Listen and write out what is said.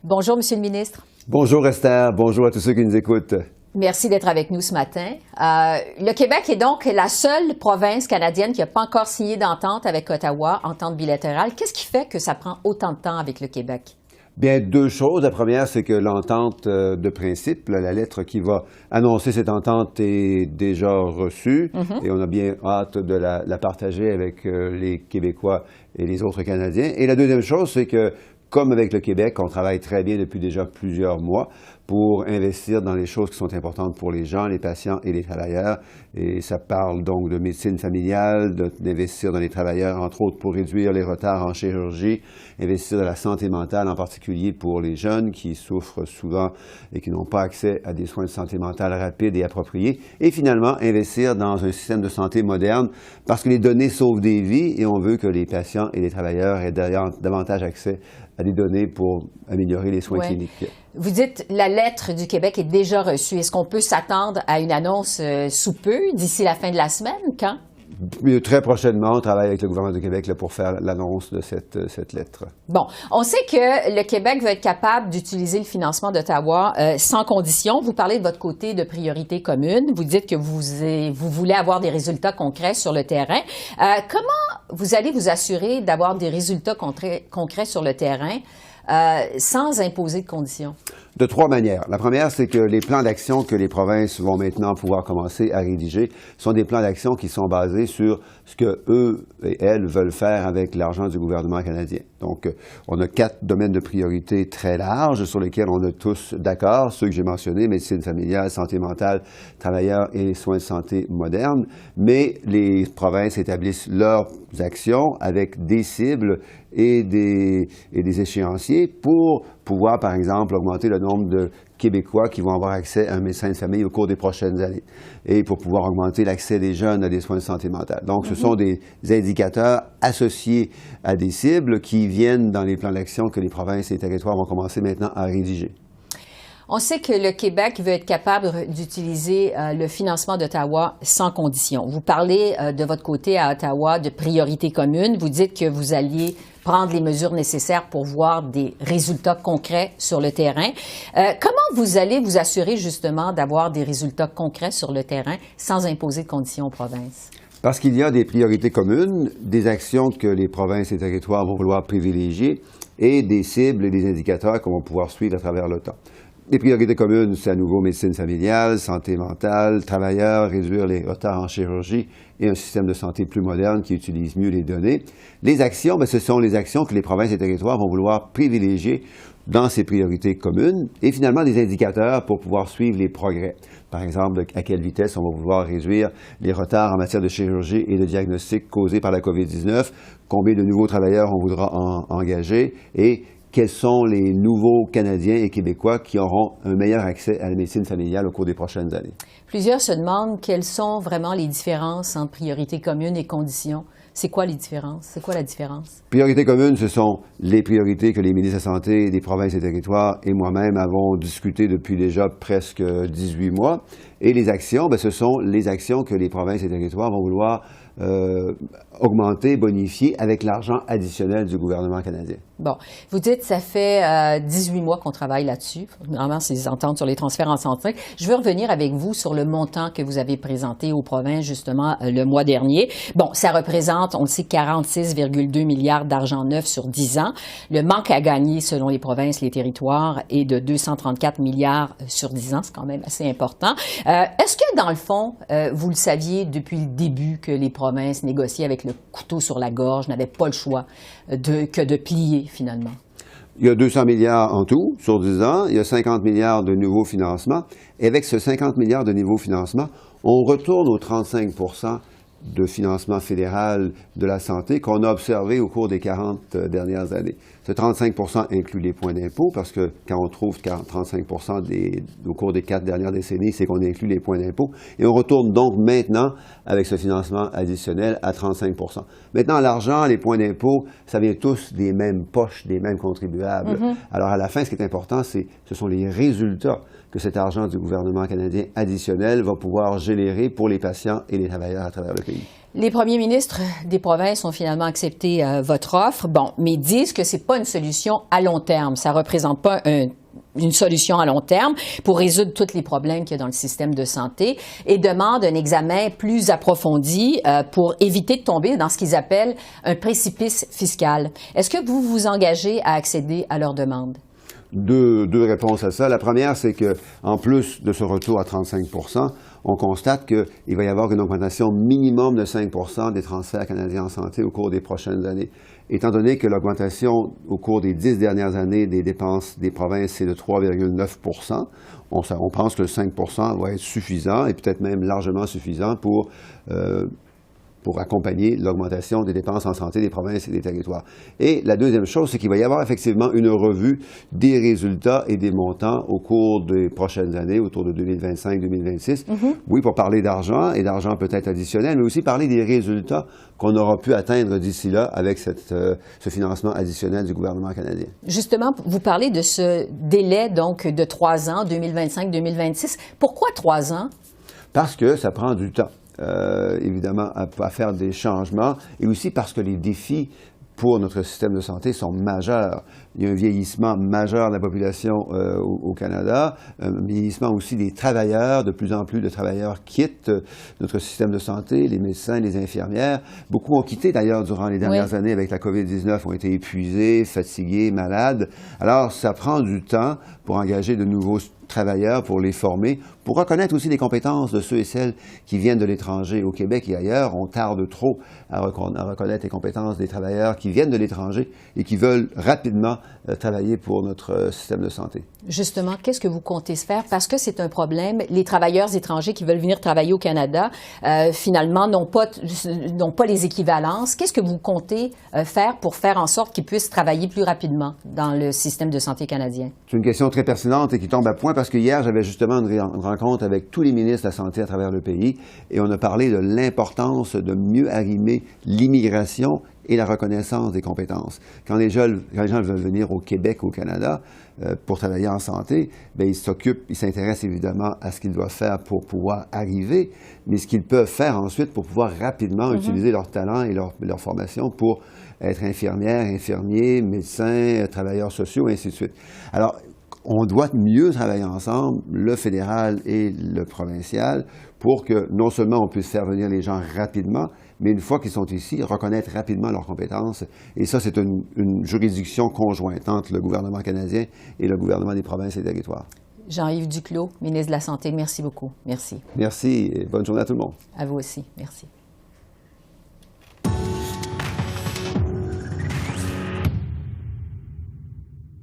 Bonjour, Monsieur le ministre. Bonjour Esther, bonjour à tous ceux qui nous écoutent. Merci d'être avec nous ce matin. Le Québec est donc la seule province canadienne qui n'a pas encore signé d'entente avec Ottawa, entente bilatérale. Qu'est-ce qui fait que ça prend autant de temps avec le Québec? Bien, deux choses. La première, c'est que l'entente de principe, la lettre qui va annoncer cette entente est déjà reçue et on a bien hâte de la partager avec les Québécois et les autres Canadiens. Et la deuxième chose, c'est que, comme avec le Québec, on travaille très bien depuis déjà plusieurs mois pour investir dans les choses qui sont importantes pour les gens, les patients et les travailleurs. Et ça parle donc de médecine familiale, d'investir dans les travailleurs, entre autres pour réduire les retards en chirurgie, investir dans la santé mentale, en particulier pour les jeunes qui souffrent souvent et qui n'ont pas accès à des soins de santé mentale rapides et appropriés. Et finalement, investir dans un système de santé moderne parce que les données sauvent des vies et on veut que les patients et les travailleurs aient davantage accès à des données pour améliorer les soins cliniques. Vous dites la lettre du Québec est déjà reçue. Est-ce qu'on peut s'attendre à une annonce sous peu, d'ici la fin de la semaine? Quand? Très prochainement, on travaille avec le gouvernement du Québec là, pour faire l'annonce de cette lettre. Bon, on sait que le Québec va être capable d'utiliser le financement d'Ottawa sans condition. Vous parlez de votre côté de priorité commune. Vous dites que vous voulez avoir des résultats concrets sur le terrain. Comment vous allez vous assurer d'avoir des résultats concrets sur le terrain sans imposer de conditions? De trois manières. La première, c'est que les plans d'action que les provinces vont maintenant pouvoir commencer à rédiger sont des plans d'action qui sont basés sur ce que eux et elles veulent faire avec l'argent du gouvernement canadien. Donc, on a 4 domaines de priorité très larges sur lesquels on est tous d'accord, ceux que j'ai mentionnés, médecine familiale, santé mentale, travailleurs et soins de santé modernes. Mais les provinces établissent leurs actions avec des cibles et des échéanciers pour pouvoir, par exemple, augmenter le nombre de Québécois qui vont avoir accès à un médecin de famille au cours des prochaines années et pour pouvoir augmenter l'accès des jeunes à des soins de santé mentale. Donc, ce sont des indicateurs associés à des cibles qui viennent dans les plans d'action que les provinces et les territoires vont commencer maintenant à rédiger. On sait que le Québec veut être capable d'utiliser le financement d'Ottawa sans condition. Vous parlez de votre côté à Ottawa de priorité commune. Vous dites que vous alliez prendre les mesures nécessaires pour voir des résultats concrets sur le terrain. Comment vous allez vous assurer justement d'avoir des résultats concrets sur le terrain sans imposer de conditions aux provinces? Parce qu'il y a des priorités communes, des actions que les provinces et territoires vont vouloir privilégier et des cibles et des indicateurs qu'on va pouvoir suivre à travers le temps. Les priorités communes, c'est à nouveau médecine familiale, santé mentale, travailleurs, réduire les retards en chirurgie et un système de santé plus moderne qui utilise mieux les données. Les actions, bien, ce sont les actions que les provinces et territoires vont vouloir privilégier dans ces priorités communes et finalement des indicateurs pour pouvoir suivre les progrès. Par exemple, à quelle vitesse on va vouloir réduire les retards en matière de chirurgie et de diagnostic causés par la COVID-19, combien de nouveaux travailleurs on voudra engager et quels sont les nouveaux Canadiens et Québécois qui auront un meilleur accès à la médecine familiale au cours des prochaines années. Plusieurs se demandent quelles sont vraiment les différences entre priorité commune et conditions. C'est quoi les différences? C'est quoi la différence? Priorités communes, ce sont les priorités que les ministres de la Santé des provinces et territoires et moi-même avons discuté depuis déjà presque 18 mois. Et les actions, bien, ce sont les actions que les provinces et territoires vont vouloir augmenter, bonifier avec l'argent additionnel du gouvernement canadien. Bon, vous dites ça fait 18 mois qu'on travaille là-dessus, vraiment ces ententes sur les transferts en santé. Je veux revenir avec vous sur le montant que vous avez présenté aux provinces justement le mois dernier. Bon, ça représente, on le sait, 46,2 milliards d'argent neuf sur 10 ans. Le manque à gagner selon les provinces, les territoires est de 234 milliards sur 10 ans, c'est quand même assez important. Est-ce que dans le fond, vous le saviez depuis le début que les provinces négociaient avec le couteau sur la gorge, n'avaient pas le choix que de plier finalement? Il y a 200 milliards en tout sur 10 ans. Il y a 50 milliards de nouveaux financements. Et avec ce 50 milliards de nouveaux financements, on retourne aux 35 de financement fédéral de la santé qu'on a observé au cours des 40 dernières années. Ce 35 inclut les points d'impôt parce que quand on trouve 35 au cours des 4 dernières décennies, c'est qu'on inclut les points d'impôt. Et on retourne donc maintenant avec ce financement additionnel à 35 Maintenant, l'argent, les points d'impôt, ça vient tous des mêmes poches, des mêmes contribuables. Alors à la fin, ce qui est important, ce sont les résultats que cet argent du gouvernement canadien additionnel va pouvoir générer pour les patients et les travailleurs à travers le pays. Les premiers ministres des provinces ont finalement accepté votre offre, bon, mais disent que c'est pas une solution à long terme. Ça représente pas une solution à long terme pour résoudre tous les problèmes qu'il y a dans le système de santé et demandent un examen plus approfondi pour éviter de tomber dans ce qu'ils appellent un précipice fiscal. Est-ce que vous vous engagez à accéder à leur demande? Deux réponses à ça. La première, c'est que en plus de ce retour à 35 on constate qu'il va y avoir une augmentation minimum de 5 des transferts canadiens en santé au cours des prochaines années. Étant donné que l'augmentation au cours des 10 dernières années des dépenses des provinces, c'est de 3,9 on pense que le 5 va être suffisant et peut-être même largement suffisant pour accompagner l'augmentation des dépenses en santé des provinces et des territoires. Et la deuxième chose, c'est qu'il va y avoir effectivement une revue des résultats et des montants au cours des prochaines années, autour de 2025-2026. Oui, pour parler d'argent et d'argent peut-être additionnel, mais aussi parler des résultats qu'on aura pu atteindre d'ici là avec ce financement additionnel du gouvernement canadien. Justement, vous parlez de ce délai donc de 3 ans, 2025-2026. Pourquoi 3 ans? Parce que ça prend du temps. Évidemment, à faire des changements, et aussi parce que les défis pour notre système de santé sont majeurs. Il y a un vieillissement majeur de la population au Canada, un vieillissement aussi des travailleurs, de plus en plus de travailleurs quittent notre système de santé, les médecins, les infirmières. Beaucoup ont quitté d'ailleurs durant les dernières années avec la COVID-19, ont été épuisés, fatigués, malades. Alors, ça prend du temps pour engager de nouveaux travailleurs, pour les former, pour reconnaître aussi les compétences de ceux et celles qui viennent de l'étranger. Au Québec et ailleurs, on tarde trop à reconnaître les compétences des travailleurs qui viennent de l'étranger et qui veulent rapidement travailler pour notre système de santé. Justement, qu'est-ce que vous comptez se faire? Parce que c'est un problème. Les travailleurs étrangers qui veulent venir travailler au Canada, finalement, n'ont pas les équivalences. Qu'est-ce que vous comptez faire pour faire en sorte qu'ils puissent travailler plus rapidement dans le système de santé canadien? C'est une question très pertinente et qui tombe à point parce que hier, j'avais justement une rencontre avec tous les ministres de la Santé à travers le pays et on a parlé de l'importance de mieux arrimer l'immigration et la reconnaissance des compétences. Quand les gens veulent venir au Québec, au Canada, pour travailler en santé, bien, ils s'intéressent évidemment à ce qu'ils doivent faire pour pouvoir arriver, mais ce qu'ils peuvent faire ensuite pour pouvoir rapidement utiliser leur talent et leur formation pour être infirmières, infirmiers, médecins, travailleurs sociaux, et ainsi de suite. Alors, on doit mieux travailler ensemble, le fédéral et le provincial, pour que non seulement on puisse faire venir les gens rapidement, mais une fois qu'ils sont ici, reconnaître rapidement leurs compétences. Et ça, c'est une juridiction conjointe entre le gouvernement canadien et le gouvernement des provinces et des territoires. Jean-Yves Duclos, ministre de la Santé, merci beaucoup. Merci. Merci et bonne journée à tout le monde. À vous aussi. Merci.